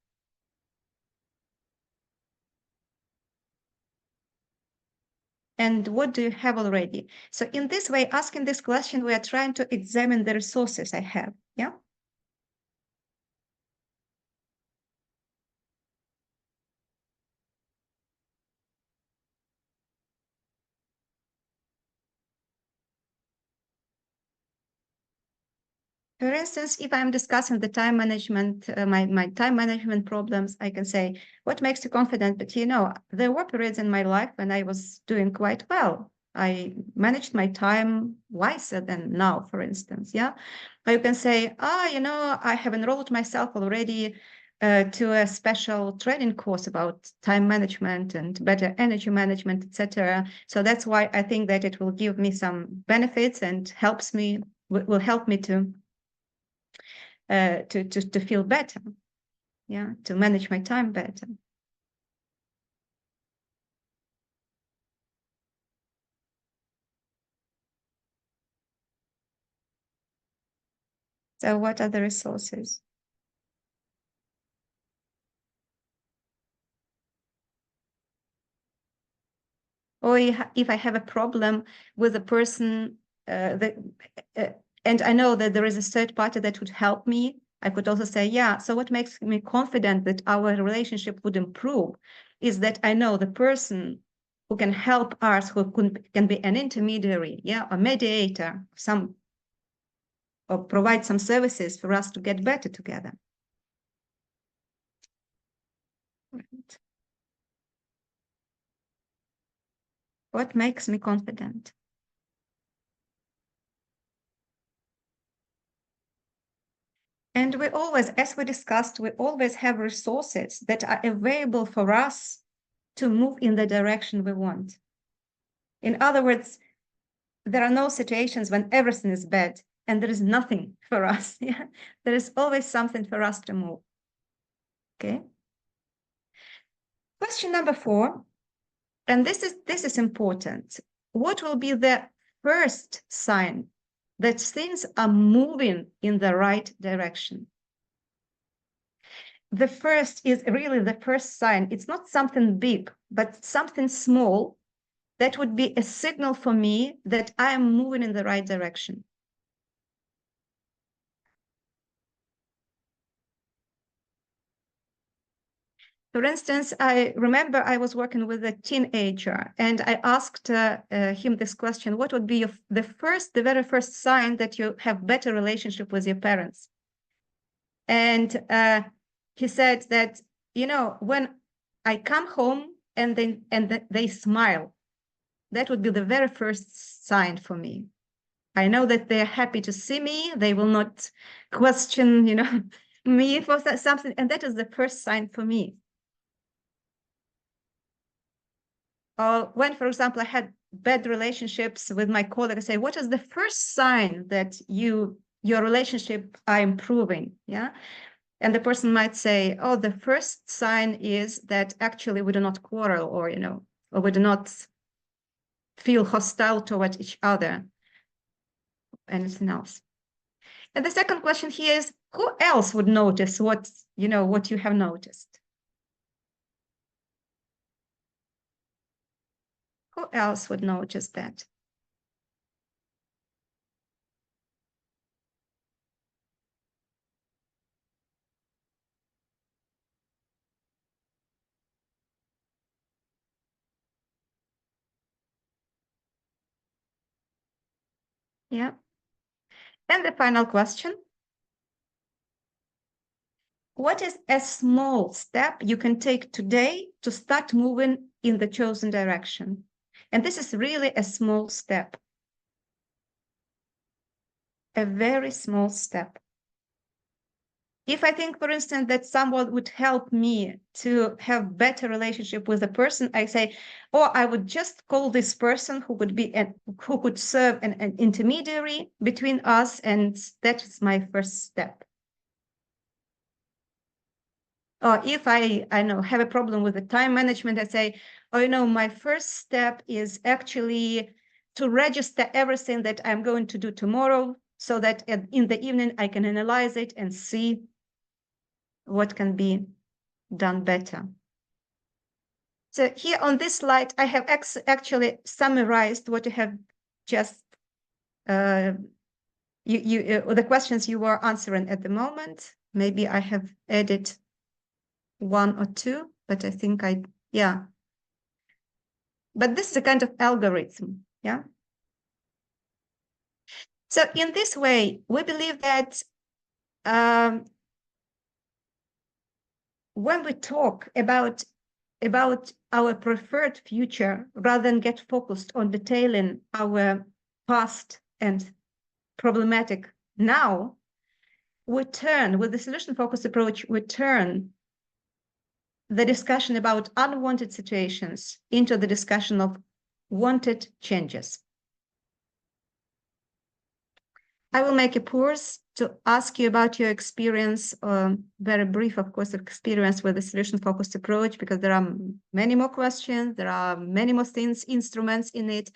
And what do you have already? So in this way, asking this question, we are trying to examine the resources I have. Yeah. For instance, if I'm discussing the time management, my time management problems, I can say, what makes you confident? But there were periods in my life when I was doing quite well. I managed my time wiser than now, for instance. Yeah. Or you can say, I have enrolled myself already to a special training course about time management and better energy management, etc. So that's why I think that it will give me some benefits and will help me to feel better, to manage my time better. So what are the resources? Or if I have a problem with a person and I know that there is a third party that would help me, I could also say, so what makes me confident that our relationship would improve is that I know the person who can help us, who can be an intermediary, a mediator, or provide some services for us to get better together. Right. What makes me confident? And we always, as we discussed, we always have resources that are available for us to move in the direction we want. In other words, there are no situations when everything is bad and there is nothing for us. There is always something for us to move. Okay. Question number 4, and this is important. What will be the first sign that things are moving in the right direction? The first is really the first sign. It's not something big, but something small that would be a signal for me that I am moving in the right direction. For instance, I remember I was working with a teenager and I asked him this question: what would be the very first sign that you have better relationship with your parents? And he said that, when I come home and they smile, that would be the very first sign for me. I know that they're happy to see me. They will not question, me for something. And that is the first sign for me. Or when, for example, I had bad relationships with my colleague, I say, what is the first sign that your relationship are improving? Yeah. And the person might say, oh, the first sign is that actually we do not quarrel, or we do not feel hostile toward each other. Anything else? And the second question here is, who else would notice what you have noticed? Who else would notice that? Yeah. And the final question: what is a small step you can take today to start moving in the chosen direction? And this is really a small step. A very small step. If I think, for instance, that someone would help me to have better relationship with a person, I say, I would just call this person who could serve an intermediary between us, and that is my first step. Or if I have a problem with the time management, I say, my first step is actually to register everything that I'm going to do tomorrow, so that in the evening I can analyze it and see what can be done better. So here on this slide, I have actually summarized what you have just, the questions you were answering at the moment. Maybe I have added 1 or 2, but I think but this is a kind of algorithm, yeah? So in this way, we believe that when we talk about our preferred future, rather than get focused on detailing our past and problematic now, we turn, with the solution-focused approach, we turn the discussion about unwanted situations into the discussion of wanted changes. I will make a pause to ask you about your experience, very brief, of course, experience with the solution-focused approach, because there are many more questions, there are many more things, instruments in it.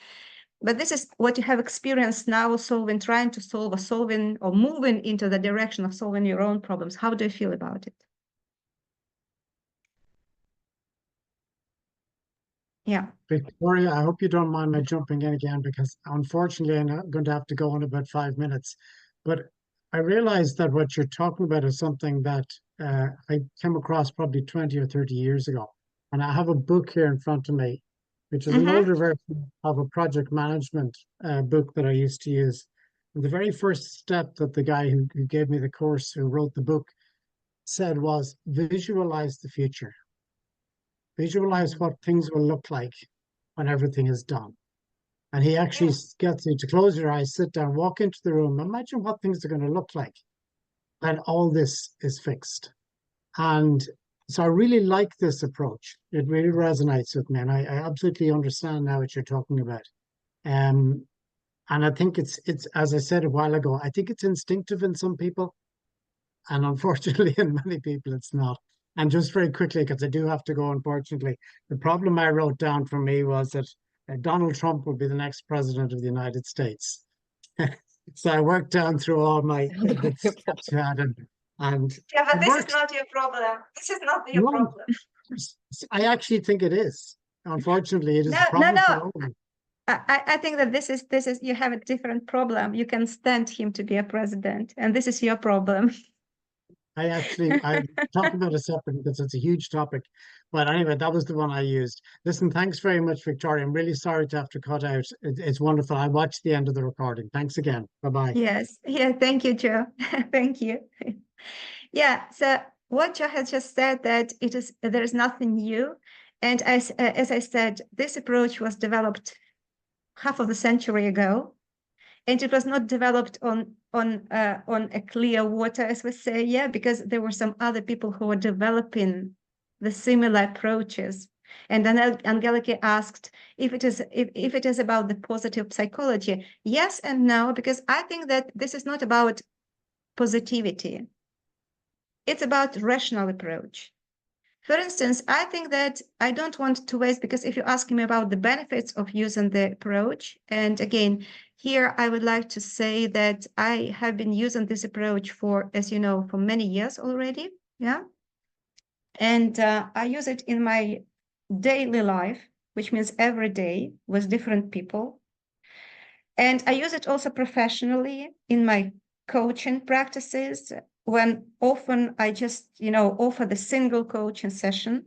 But this is what you have experienced now, trying to solve or solving or moving into the direction of solving your own problems. How do you feel about it? Yeah. Victoria, I hope you don't mind my jumping in again, because unfortunately I'm going to have to go in about 5 minutes. But I realized that what you're talking about is something that I came across probably 20 or 30 years ago. And I have a book here in front of me, which is an older version of a project management book that I used to use. And the very first step that the guy who gave me the course, who wrote the book, said was visualize the future. Visualize what things will look like when everything is done. And he actually gets you to close your eyes, sit down, walk into the room, imagine what things are going to look like when all this is fixed. And so I really like this approach. It really resonates with me. And I absolutely understand now what you're talking about. And I think it's, as I said a while ago, I think it's instinctive in some people. And unfortunately, in many people, it's not. And just very quickly, because I do have to go, unfortunately, the problem I wrote down for me was that Donald Trump will be the next president of the United States. So I worked down through all my bits and Yeah, but this works. is not your problem. This is not your No, problem. I actually think it is. Unfortunately, it is No, a problem no, for no. all of us. I think that this is you have a different problem. You can stand him to be a president, and this is your problem. I talk about it separately because it's a huge topic. But anyway, that was the one I used. Listen, thanks very much, Victoria. I'm really sorry to have to cut out. It's wonderful. I watched the end of the recording. Thanks again. Bye-bye. Yes. Yeah. Thank you, Joe. Thank you. Yeah. So what Joe has just said, that there is nothing new, and as I said, this approach was developed half of a century ago, and it was not developed on a clear water, as we say, yeah, because there were some other people who were developing the similar approaches. And then Angeliki asked if it is about the positive psychology. Yes and no, because I think that this is not about positivity. It's about rational approach. For instance, I think that I don't want to waste, because if you ask me about the benefits of using the approach, and again, here I would like to say that I have been using this approach for, as you know, for many years already, yeah? And I use it in my daily life, which means every day with different people. And I use it also professionally in my coaching practices, when often I just, offer the single coaching session.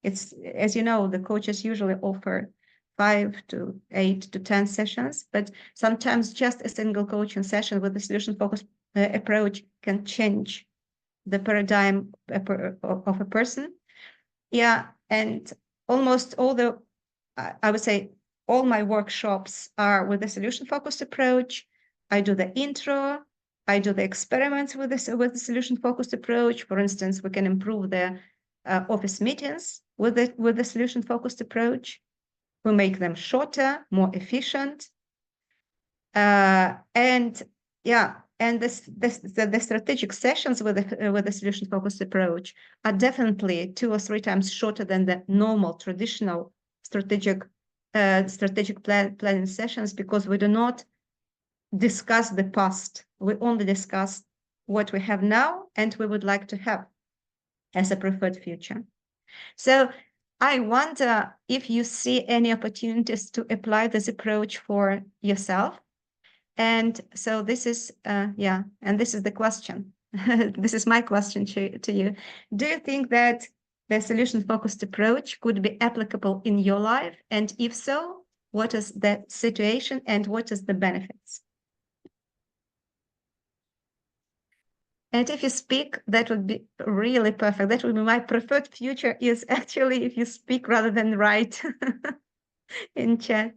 It's, as you know, the coaches usually offer 5 to 8 to 10 sessions, but sometimes just a single coaching session with the solution-focused approach can change the paradigm of a person. Yeah, and almost all I would say, all my workshops are with the solution-focused approach. I do the intro, I do the experiments with the solution-focused approach. For instance, we can improve the office meetings with the solution-focused approach. We make them shorter, more efficient, and the strategic sessions with the solution-focused approach are definitely 2 or 3 times shorter than the normal traditional strategic planning sessions, because we do not discuss the past. We only discuss what we have now and we would like to have as a preferred future. So I wonder if you see any opportunities to apply this approach for yourself. And so this is, and this is the question. This is my question to you. Do you think that the solution-focused approach could be applicable in your life? And if so, what is the situation and what is the benefits? And if you speak, that would be really perfect. That would be my preferred future, is actually if you speak rather than write in chat.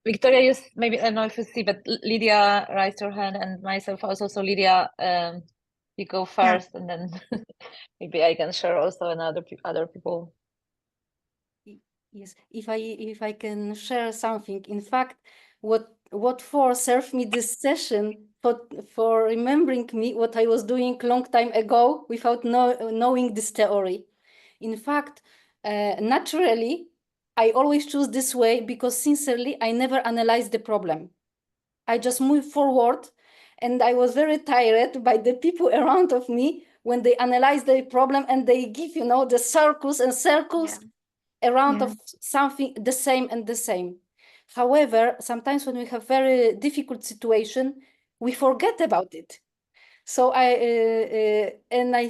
Victoria, maybe, I don't know if you see, but Lydia raised her hand and myself also. So Lydia, you go first, and then maybe I can share also and other people. Yes, if I can share something. In fact, what for served me this session for remembering me what I was doing long time ago without knowing this theory. In fact, naturally, I always choose this way because sincerely, I never analyze the problem. I just move forward, and I was very tired by the people around of me when they analyze the problem and they give, the circles and circles around of something the same and the same. However, sometimes when we have very difficult situation, we forget about it. So I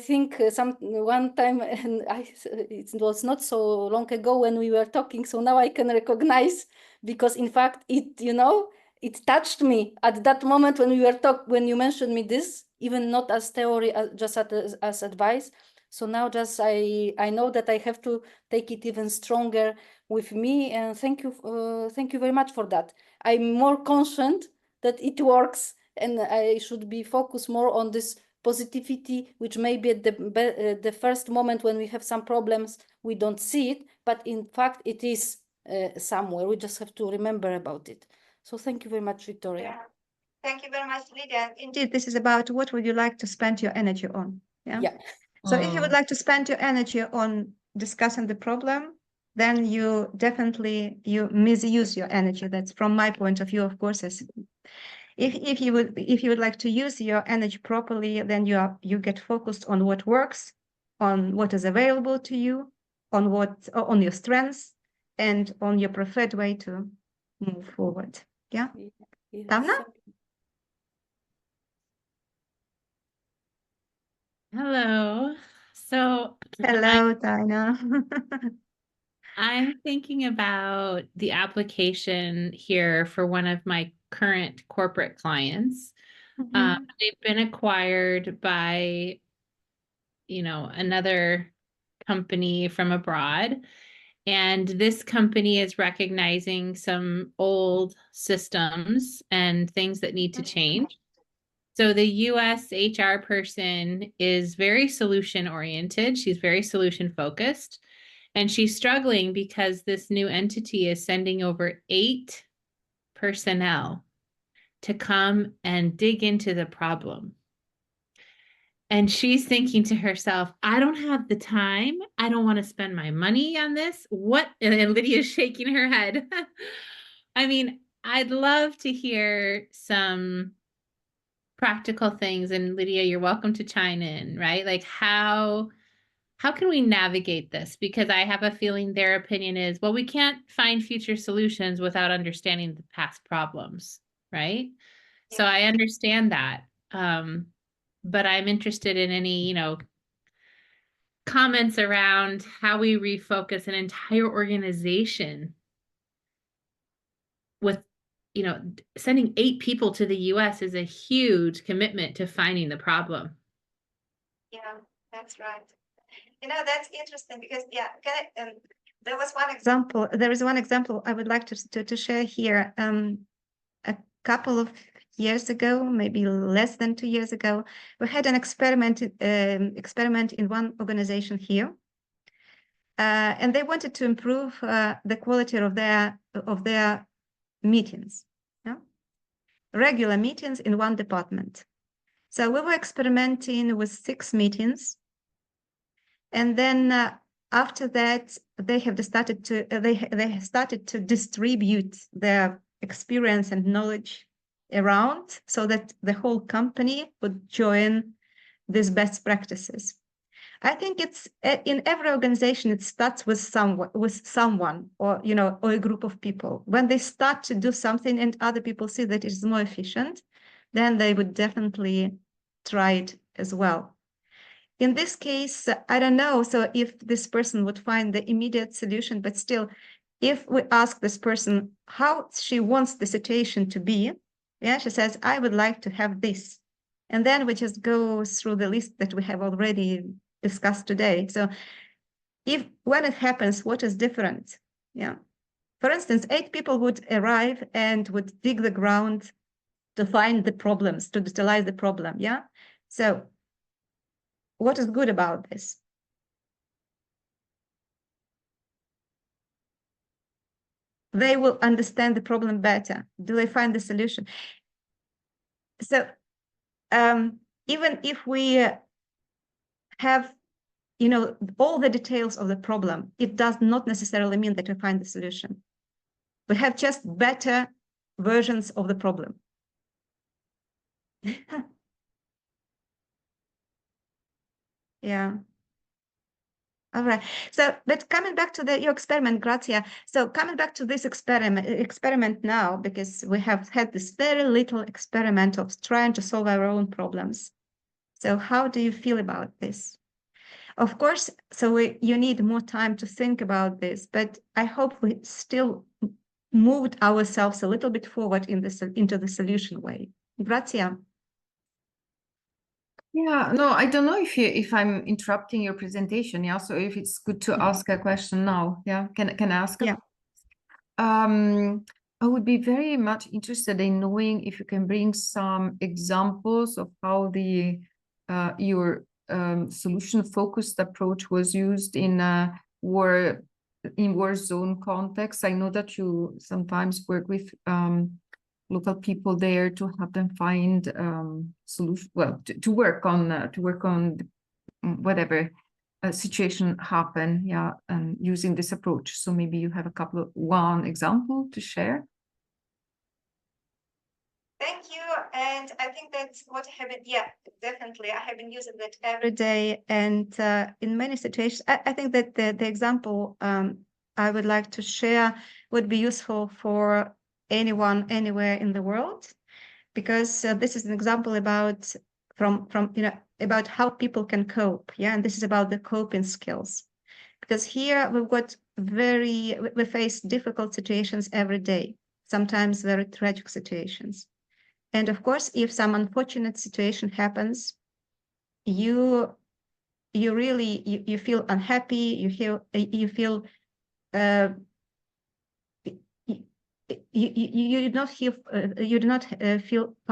think one time, and it was not so long ago when we were talking. So now I can recognize, because in fact it touched me at that moment when we were when you mentioned me this, even not as theory, just as advice. So now just I know that I have to take it even stronger with me, and thank you very much for that. I'm more conscious that it works, and I should be focused more on this positivity, which maybe at the first moment when we have some problems, we don't see it, but in fact it is somewhere. We just have to remember about it. So thank you very much, Victoria. Yeah. Thank you very much, Lydia. Indeed, this is about what would you like to spend your energy on. Yeah. So if you would like to spend your energy on discussing the problem, then you definitely misuse your energy. That's from my point of view, of course. If you would like to use your energy properly, then you get focused on what works, on what is available to you, on your strengths, and on your preferred way to move forward. Yeah. Yes. Tavna? Hello. So Hello, Tina. I'm thinking about the application here for one of my current corporate clients. They've been acquired by, another company from abroad. And this company is recognizing some old systems and things that need to change. So the US HR person is very solution oriented. She's very solution focused. And she's struggling because this new entity is sending over 8 personnel to come and dig into the problem. And she's thinking to herself, I don't have the time. I don't want to spend my money on this. What? And Lydia's shaking her head. I mean, I'd love to hear some practical things. And Lydia, you're welcome to chime in, right? Like how can we navigate this? Because I have a feeling their opinion is, well, we can't find future solutions without understanding the past problems, right? Yeah. So I understand that. But I'm interested in any, comments around how we refocus an entire organization with, sending 8 people to the US is a huge commitment to finding the problem. Yeah, that's right. That's interesting because, there was one example. There is one example I would like to share here. A couple of years ago, maybe less than 2 years ago, we had an experiment in one organization here, and they wanted to improve the quality of their meetings, regular meetings in one department. So we were experimenting with 6 meetings, and then after that, they started to distribute their experience and knowledge around so that the whole company would join these best practices. I think it's in every organization, it starts with someone or a group of people. When they start to do something and other people see that it is more efficient, then they would definitely try it as well. In this case, I don't know. So if this person would find the immediate solution, but still, if we ask this person how she wants the situation to be, she says, I would like to have this. And then we just go through the list that we have already discussed today. So when it happens, what is different? Yeah. For instance, 8 people would arrive and would dig the ground to find the problems, to utilize the problem. Yeah. So what is good about this? They will understand the problem better. Do they find the solution? So even if we have, all the details of the problem, it does not necessarily mean that we find the solution. We have just better versions of the problem. Yeah. All right. So, but coming back to your experiment, Grazia. So coming back to this experiment now, because we have had this very little experiment of trying to solve our own problems. So how do you feel about this? Of course, so you need more time to think about this, but I hope we still moved ourselves a little bit forward into the solution way. Grazia. Yeah, no, I don't know if I'm interrupting your presentation. Yeah, so if it's good to ask a question now. Yeah, can I ask? Yeah. I would be very much interested in knowing if you can bring some examples of how your solution-focused approach was used in war zone context. I know that you sometimes work with local people there to help them find solution. Well, to work on whatever situation happen. Yeah, using this approach. So maybe you have one example to share. Thank you. And I think that's what I have been, yeah, definitely. I have been using that every day. And in many situations, I think that the example I would like to share would be useful for anyone, anywhere in the world, because this is an example about about how people can cope. Yeah, and this is about the coping skills. Because here we face difficult situations every day, sometimes very tragic situations. And of course, if some unfortunate situation happens, you feel unhappy. You feel you do not feel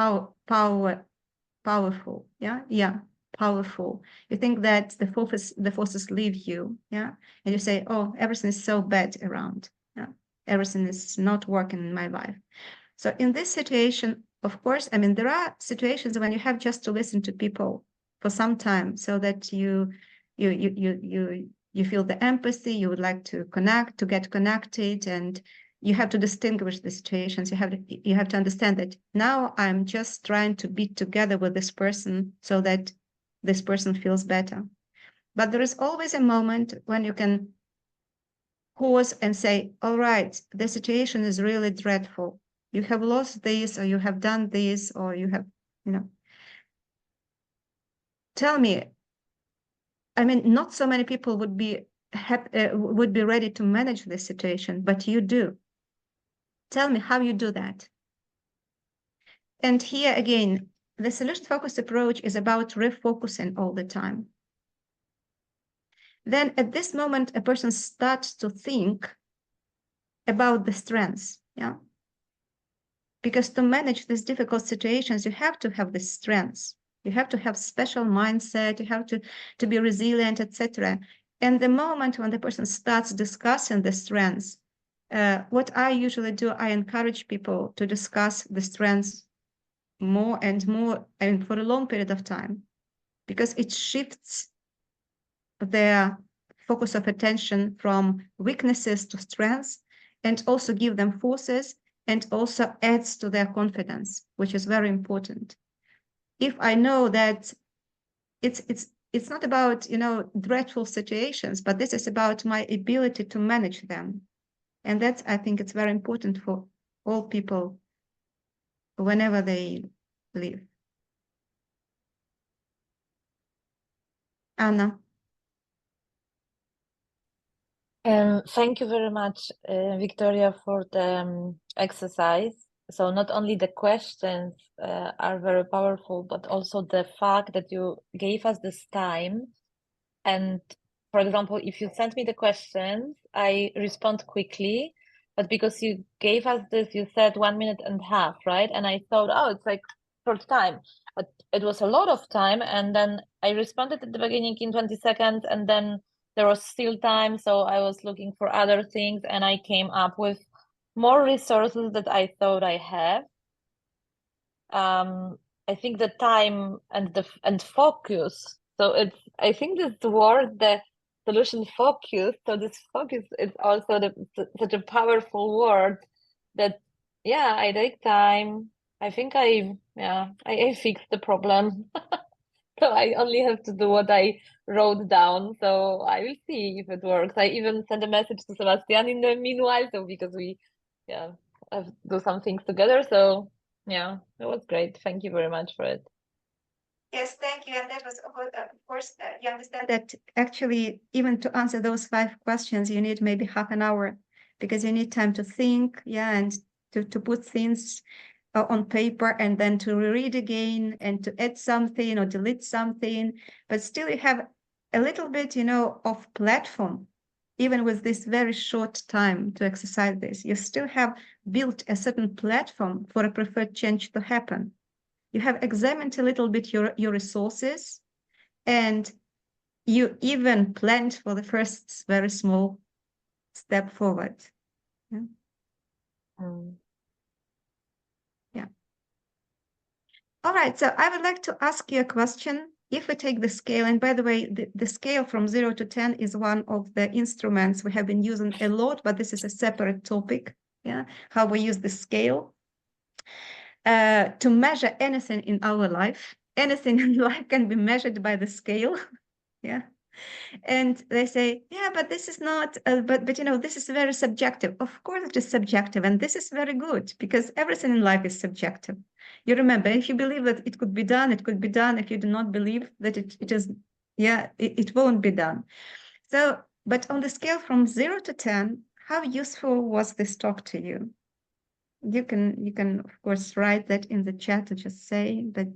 powerful. Yeah, powerful. You think that the forces leave you. Yeah, and you say, oh, everything is so bad around. Yeah, everything is not working in my life. So in this situation, of course, I mean, there are situations when you have just to listen to people for some time, so that you feel the empathy. You would like to get connected, and you have to distinguish the situations. You have to understand that now I'm just trying to be together with this person so that this person feels better. But there is always a moment when you can pause and say, all right, the situation is really dreadful. You have lost this, or you have done this, or you have, tell me. I mean, not so many people would be ready to manage this situation, but you do. Tell me how you do that. And here again, the solution-focused approach is about refocusing all the time. Then at this moment, a person starts to think about the strengths. Yeah. Because to manage these difficult situations, you have to have the strengths. You have to have special mindset. You have to be resilient, etc. And the moment when the person starts discussing the strengths, what I usually do, I encourage people to discuss the strengths more and more, and for a long period of time, because it shifts their focus of attention from weaknesses to strengths, and also give them forces, and also adds to their confidence, which is very important. If I know that it's not about, dreadful situations, but this is about my ability to manage them. And that's, I think it's very important for all people whenever they live. Anna. Thank you very much, Victoria, for the exercise. so not only the questions are very powerful, but also the fact that you gave us this time. And for example, if you send me the questions, I respond quickly. But because you gave us this, you said 1.5 minutes, right? And I thought, oh, it's like short time. But it was a lot of time. And then I responded at the beginning in 20 seconds, and then there was still time. So I was looking for other things, and I came up with more resources that I thought I have. I think the time and focus. So I think this word, the solution focus. So this focus is also such a powerful word that, yeah, I take time. I think I fixed the problem. So I only have to do what I wrote down. So I will see if it works. I even sent a message to Sebastian in the meanwhile. So because we, have to do some things together. So yeah, it was great. Thank you very much for it. Yes, thank you. And that was, of course, you understand that actually, even to answer those 5 questions, you need maybe half an hour, because you need time to think, and to put things on paper, and then to read again, and to add something or delete something. But still you have a little bit, of platform, even with this very short time to exercise this. You still have built a certain platform for a preferred change to happen. You have examined a little bit your resources, and you even planned for the first very small step forward. Yeah. Yeah. All right, so I would like to ask you a question. If we take the scale, and by the way, the scale from 0 to 10 is one of the instruments we have been using a lot, but this is a separate topic, how we use the scale. To measure anything in our life. Anything in life can be measured by the scale. Yeah. And they say, but this is not, but this is very subjective. Of course it is subjective, and this is very good, because everything in life is subjective. You remember, if you believe that it could be done, it could be done. If you do not believe that it is, it won't be done. So, but on the scale from 0 to 10, how useful was this talk to you? You can of course write that in the chat to just say that.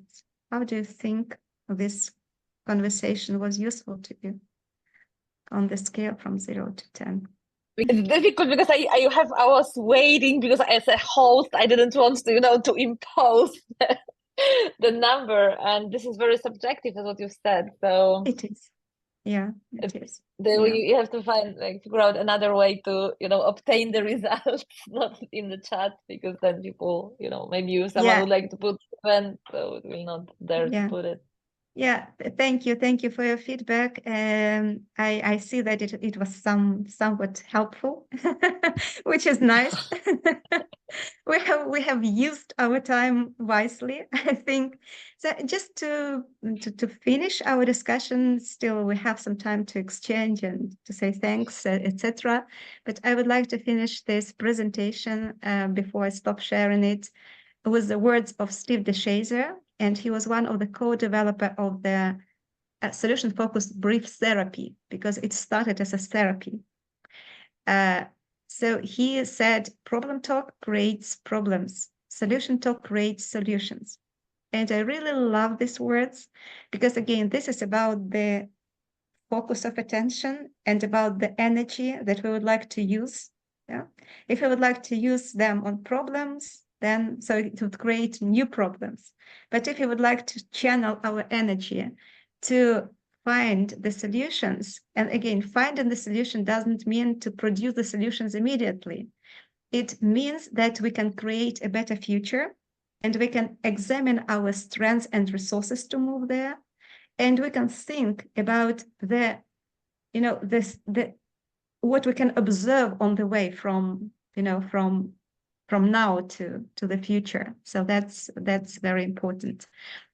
How do you think this conversation was useful to you on the scale from 0 to 10? It's difficult because I was waiting, because as a host I didn't want to to impose the number, and this is very subjective, as what you said. So it is. Yeah, it is. You have to figure out another way to obtain the results, not in the chat, because then people maybe someone would like to put 7, so it will not dare to put it. Yeah, thank you for your feedback. I see that it was somewhat helpful, which is nice. We have used our time wisely, I think. So just to finish our discussion, still we have some time to exchange and to say thanks, etc. But I would like to finish this presentation before I stop sharing it with the words of Steve DeShazer, and he was one of the co-developer of the solution-focused brief therapy, because it started as a therapy. So he said, problem talk creates problems. Solution talk creates solutions. And I really love these words, because again, this is about the focus of attention and about the energy that we would like to use. Yeah. If we would like to use them on problems, then so it would create new problems. But if we would like to channel our energy to find the solutions, and again, finding the solution doesn't mean to produce the solutions immediately. It means that we can create a better future, and we can examine our strengths and resources to move there, and we can think about the what we can observe on the way from now to the future. So that's very important.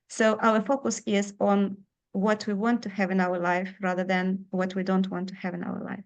So our focus is on what we want to have in our life rather than what we don't want to have in our life.